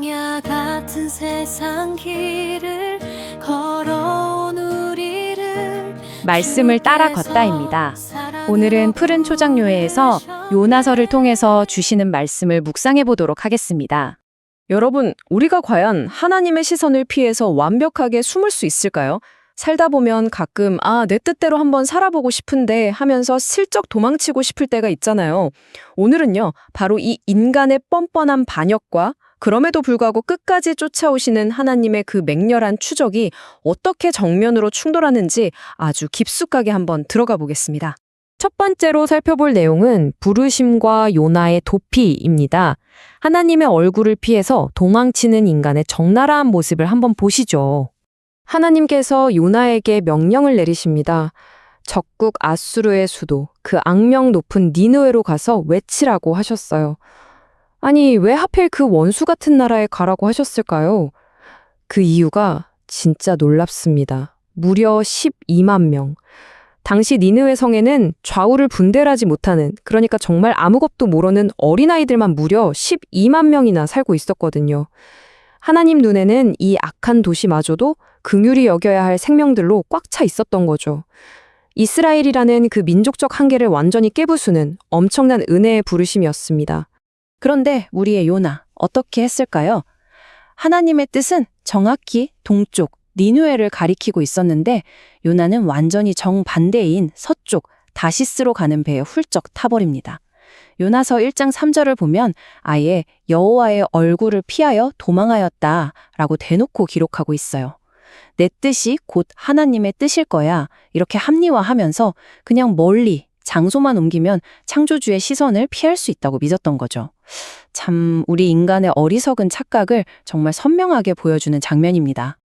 광야 같은 세상 길을 걸어온 우리를 말씀을 따라 걷다입니다. 오늘은 푸른 초장교회에서 요나서를 통해서 주시는 말씀을 묵상해 보도록 하겠습니다. 여러분, 우리가 과연 하나님의 시선을 피해서 완벽하게 숨을 수 있을까요? 살다 보면 가끔 내 뜻대로 한번 살아보고 싶은데 하면서 슬쩍 도망치고 싶을 때가 있잖아요. 오늘은요, 바로 이 인간의 뻔뻔한 반역과 그럼에도 불구하고 끝까지 쫓아오시는 하나님의 그 맹렬한 추적이 어떻게 정면으로 충돌하는지 아주 깊숙하게 한번 들어가 보겠습니다. 첫 번째로 살펴볼 내용은 부르심과 요나의 도피입니다. 하나님의 얼굴을 피해서 도망치는 인간의 적나라한 모습을 한번 보시죠. 하나님께서 요나에게 명령을 내리십니다. 적국 아수르의 수도, 그 악명 높은 니느웨로 가서 외치라고 하셨어요. 아니, 왜 하필 그 원수 같은 나라에 가라고 하셨을까요? 그 이유가 진짜 놀랍습니다. 무려 12만 명. 당시 니느웨 성에는 좌우를 분별하지 못하는, 그러니까 정말 아무것도 모르는 어린아이들만 무려 12만 명이나 살고 있었거든요. 하나님 눈에는 이 악한 도시마저도 긍휼히 여겨야 할 생명들로 꽉 차 있었던 거죠. 이스라엘이라는 그 민족적 한계를 완전히 깨부수는 엄청난 은혜의 부르심이었습니다. 그런데 우리의 요나, 어떻게 했을까요? 하나님의 뜻은 정확히 동쪽, 니느웨를 가리키고 있었는데 요나는 완전히 정반대인 서쪽, 다시스로 가는 배에 훌쩍 타버립니다. 요나서 1장 3절을 보면 아예 여호와의 얼굴을 피하여 도망하였다라고 대놓고 기록하고 있어요. 내 뜻이 곧 하나님의 뜻일 거야. 이렇게 합리화하면서 그냥 멀리 장소만 옮기면 창조주의 시선을 피할 수 있다고 믿었던 거죠. 참 우리 인간의 어리석은 착각을 정말 선명하게 보여주는 장면입니다.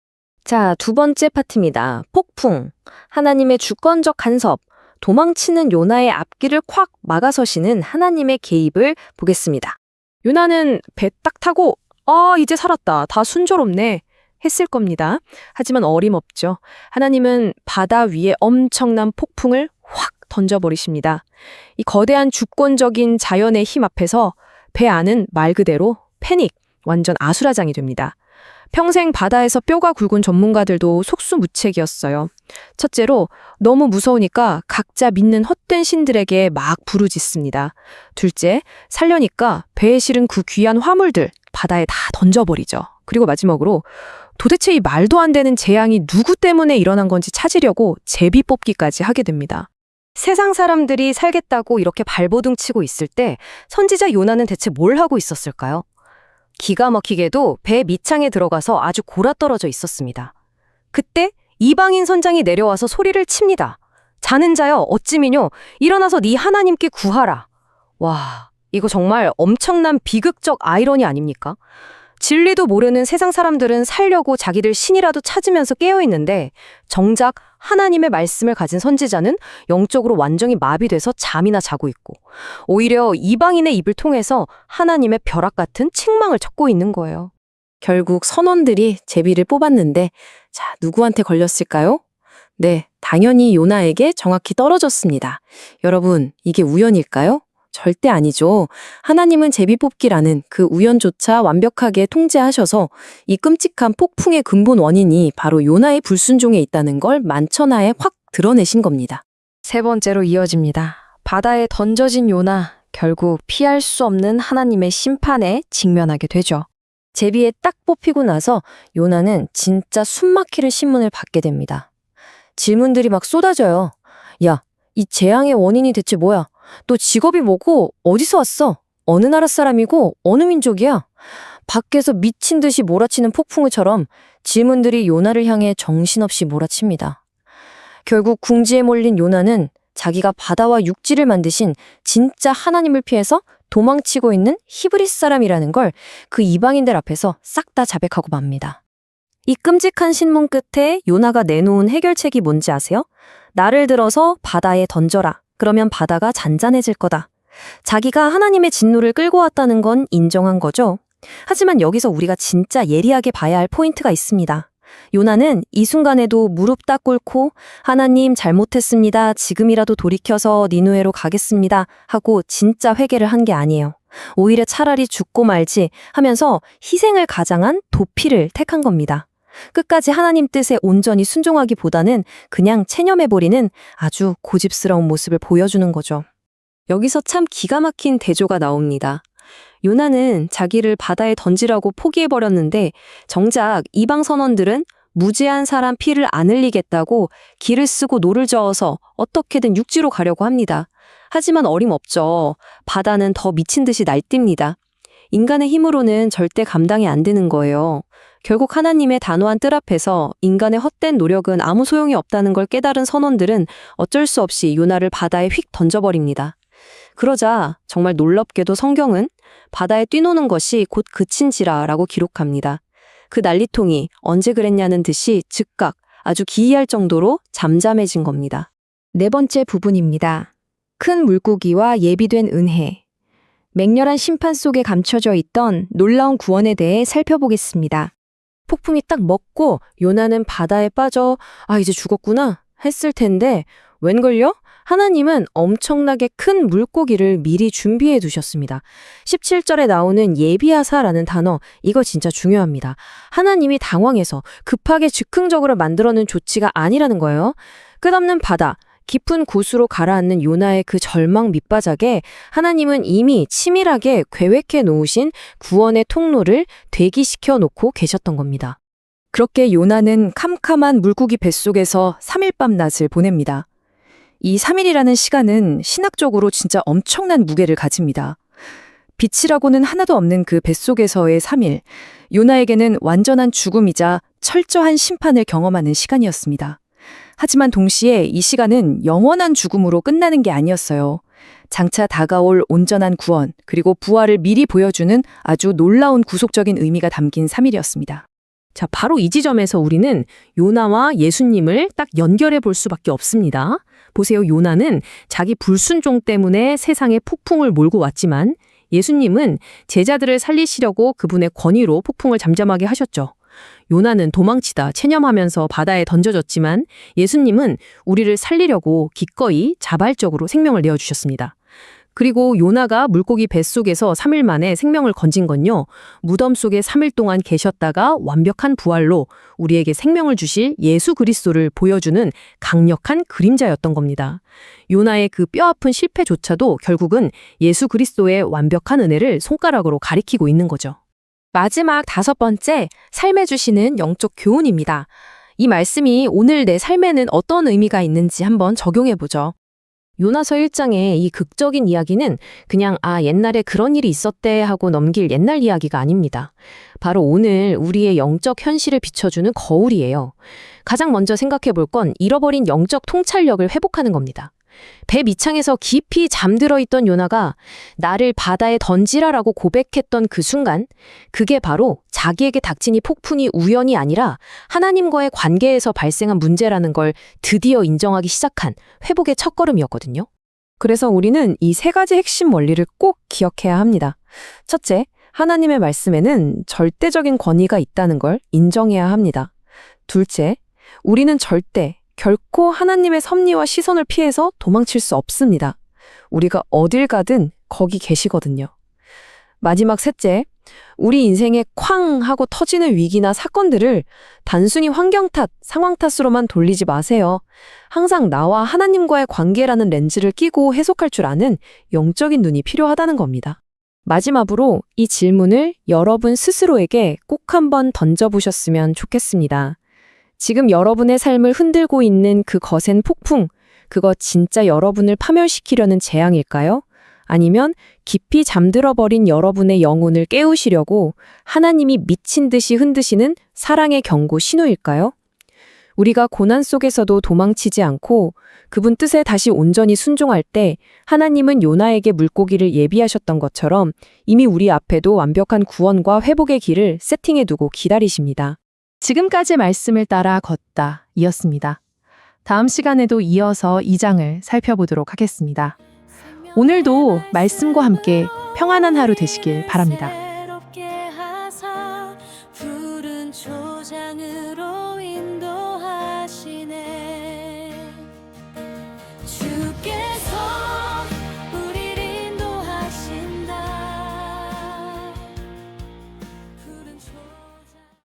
자, 두 번째 파트입니다. 폭풍. 하나님의 주권적 간섭. 도망치는 요나의 앞길을 콱 막아서시는 하나님의 개입을 보겠습니다. 요나는 배 딱 타고 이제 살았다. 다 순조롭네. 했을 겁니다. 하지만 어림없죠. 하나님은 바다 위에 엄청난 폭풍을 확 던져버리십니다. 이 거대한 주권적인 자연의 힘 앞에서 배 안은 말 그대로 패닉, 완전 아수라장이 됩니다. 평생 바다에서 뼈가 굵은 전문가들도 속수무책이었어요. 첫째로 너무 무서우니까 각자 믿는 헛된 신들에게 막 부르짖습니다. 둘째, 살려니까 배에 실은 그 귀한 화물들 바다에 다 던져버리죠. 그리고 마지막으로 도대체 이 말도 안 되는 재앙이 누구 때문에 일어난 건지 찾으려고 제비 뽑기까지 하게 됩니다. 세상 사람들이 살겠다고 이렇게 발버둥 치고 있을 때 선지자 요나는 대체 뭘 하고 있었을까요? 기가 막히게도 배 밑창에 들어가서 아주 골아떨어져 있었습니다. 그때 이방인 선장이 내려와서 소리를 칩니다. 자는 자여 어찌미뇨 일어나서 네 하나님께 구하라. 와, 이거 정말 엄청난 비극적 아이러니 아닙니까? 진리도 모르는 세상 사람들은 살려고 자기들 신이라도 찾으면서 깨어있는데 정작 하나님의 말씀을 가진 선지자는 영적으로 완전히 마비돼서 잠이나 자고 있고 오히려 이방인의 입을 통해서 하나님의 벼락 같은 책망을 쳤고 있는 거예요. 결국 선원들이 제비를 뽑았는데 자, 누구한테 걸렸을까요? 네, 당연히 요나에게 정확히 떨어졌습니다. 여러분, 이게 우연일까요? 절대 아니죠. 하나님은 제비뽑기라는 그 우연조차 완벽하게 통제하셔서 이 끔찍한 폭풍의 근본 원인이 바로 요나의 불순종에 있다는 걸 만천하에 확 드러내신 겁니다. 세 번째로 이어집니다. 바다에 던져진 요나, 결국 피할 수 없는 하나님의 심판에 직면하게 되죠. 제비에 딱 뽑히고 나서 요나는 진짜 숨막히는 신문을 받게 됩니다. 질문들이 막 쏟아져요. 야, 이 재앙의 원인이 대체 뭐야? 너 직업이 뭐고 어디서 왔어? 어느 나라 사람이고 어느 민족이야? 밖에서 미친 듯이 몰아치는 폭풍우처럼 질문들이 요나를 향해 정신없이 몰아칩니다. 결국 궁지에 몰린 요나는 자기가 바다와 육지를 만드신 진짜 하나님을 피해서 도망치고 있는 히브리스 사람이라는 걸 그 이방인들 앞에서 싹 다 자백하고 맙니다. 이 끔찍한 신문 끝에 요나가 내놓은 해결책이 뭔지 아세요? 나를 들어서 바다에 던져라. 그러면 바다가 잔잔해질 거다. 자기가 하나님의 진노를 끌고 왔다는 건 인정한 거죠. 하지만 여기서 우리가 진짜 예리하게 봐야 할 포인트가 있습니다. 요나는 이 순간에도 무릎 딱 꿇고 하나님 잘못했습니다. 지금이라도 돌이켜서 니느웨로 가겠습니다. 하고 진짜 회개를 한 게 아니에요. 오히려 차라리 죽고 말지 하면서 희생을 가장한 도피를 택한 겁니다. 끝까지 하나님 뜻에 온전히 순종하기보다는 그냥 체념해버리는 아주 고집스러운 모습을 보여주는 거죠. 여기서 참 기가 막힌 대조가 나옵니다. 요나는 자기를 바다에 던지라고 포기해버렸는데 정작 이방 선원들은 무죄한 사람 피를 안 흘리겠다고 기를 쓰고 노를 저어서 어떻게든 육지로 가려고 합니다. 하지만 어림없죠. 바다는 더 미친 듯이 날뜁니다. 인간의 힘으로는 절대 감당이 안 되는 거예요. 결국 하나님의 단호한 뜻 앞에서 인간의 헛된 노력은 아무 소용이 없다는 걸 깨달은 선원들은 어쩔 수 없이 요나를 바다에 휙 던져버립니다. 그러자 정말 놀랍게도 성경은 바다에 뛰노는 것이 곧 그친지라라고 기록합니다. 그 난리통이 언제 그랬냐는 듯이 즉각 아주 기이할 정도로 잠잠해진 겁니다. 네 번째 부분입니다. 큰 물고기와 예비된 은혜. 맹렬한 심판 속에 감춰져 있던 놀라운 구원에 대해 살펴보겠습니다. 폭풍이 딱 먹고 요나는 바다에 빠져 이제 죽었구나 했을 텐데 웬걸요? 하나님은 엄청나게 큰 물고기를 미리 준비해 두셨습니다. 17절에 나오는 예비하사라는 단어, 이거 진짜 중요합니다. 하나님이 당황해서 급하게 즉흥적으로 만들어낸 조치가 아니라는 거예요. 끝없는 바다, 깊은 곳으로 가라앉는 요나의 그 절망 밑바닥에 하나님은 이미 치밀하게 계획해 놓으신 구원의 통로를 대기시켜 놓고 계셨던 겁니다. 그렇게 요나는 캄캄한 물고기 뱃속에서 3일 밤낮을 보냅니다. 이 3일이라는 시간은 신학적으로 진짜 엄청난 무게를 가집니다. 빛이라고는 하나도 없는 그 뱃속에서의 3일, 요나에게는 완전한 죽음이자 철저한 심판을 경험하는 시간이었습니다. 하지만 동시에 이 시간은 영원한 죽음으로 끝나는 게 아니었어요. 장차 다가올 온전한 구원, 그리고 부활을 미리 보여주는 아주 놀라운 구속적인 의미가 담긴 3일이었습니다. 자, 바로 이 지점에서 우리는 요나와 예수님을 딱 연결해 볼 수밖에 없습니다. 보세요. 요나는 자기 불순종 때문에 세상에 폭풍을 몰고 왔지만 예수님은 제자들을 살리시려고 그분의 권위로 폭풍을 잠잠하게 하셨죠. 요나는 도망치다 체념하면서 바다에 던져졌지만 예수님은 우리를 살리려고 기꺼이 자발적으로 생명을 내어주셨습니다. 그리고 요나가 물고기 뱃속에서 3일 만에 생명을 건진 건요, 무덤 속에 3일 동안 계셨다가 완벽한 부활로 우리에게 생명을 주실 예수 그리스도를 보여주는 강력한 그림자였던 겁니다. 요나의 그 뼈아픈 실패조차도 결국은 예수 그리스도의 완벽한 은혜를 손가락으로 가리키고 있는 거죠. 마지막 5번째, 삶에 주시는 영적 교훈입니다. 이 말씀이 오늘 내 삶에는 어떤 의미가 있는지 한번 적용해보죠. 요나서 1장의 이 극적인 이야기는 그냥 옛날에 그런 일이 있었대 하고 넘길 옛날 이야기가 아닙니다. 바로 오늘 우리의 영적 현실을 비춰주는 거울이에요. 가장 먼저 생각해 볼 건 잃어버린 영적 통찰력을 회복하는 겁니다. 배 밑창에서 깊이 잠들어 있던 요나가 나를 바다에 던지라라고 고백했던 그 순간, 그게 바로 자기에게 닥친 이 폭풍이 우연이 아니라 하나님과의 관계에서 발생한 문제라는 걸 드디어 인정하기 시작한 회복의 첫걸음이었거든요. 그래서 우리는 이 3가지 핵심 원리를 꼭 기억해야 합니다. 첫째, 하나님의 말씀에는 절대적인 권위가 있다는 걸 인정해야 합니다. 둘째, 우리는 결코 하나님의 섭리와 시선을 피해서 도망칠 수 없습니다. 우리가 어딜 가든 거기 계시거든요. 마지막 셋째, 우리 인생에 쾅 하고 터지는 위기나 사건들을 단순히 환경 탓, 상황 탓으로만 돌리지 마세요. 항상 나와 하나님과의 관계라는 렌즈를 끼고 해석할 줄 아는 영적인 눈이 필요하다는 겁니다. 마지막으로 이 질문을 여러분 스스로에게 꼭 한번 던져보셨으면 좋겠습니다. 지금 여러분의 삶을 흔들고 있는 그 거센 폭풍, 그거 진짜 여러분을 파멸시키려는 재앙일까요? 아니면 깊이 잠들어버린 여러분의 영혼을 깨우시려고 하나님이 미친 듯이 흔드시는 사랑의 경고 신호일까요? 우리가 고난 속에서도 도망치지 않고 그분 뜻에 다시 온전히 순종할 때 하나님은 요나에게 물고기를 예비하셨던 것처럼 이미 우리 앞에도 완벽한 구원과 회복의 길을 세팅해두고 기다리십니다. 지금까지 말씀을 따라 걷다 이었습니다. 다음 시간에도 이어서 2장을 살펴보도록 하겠습니다. 오늘도 말씀과 함께 평안한 하루 되시길 바랍니다. 새롭게 하사 푸른 초장으로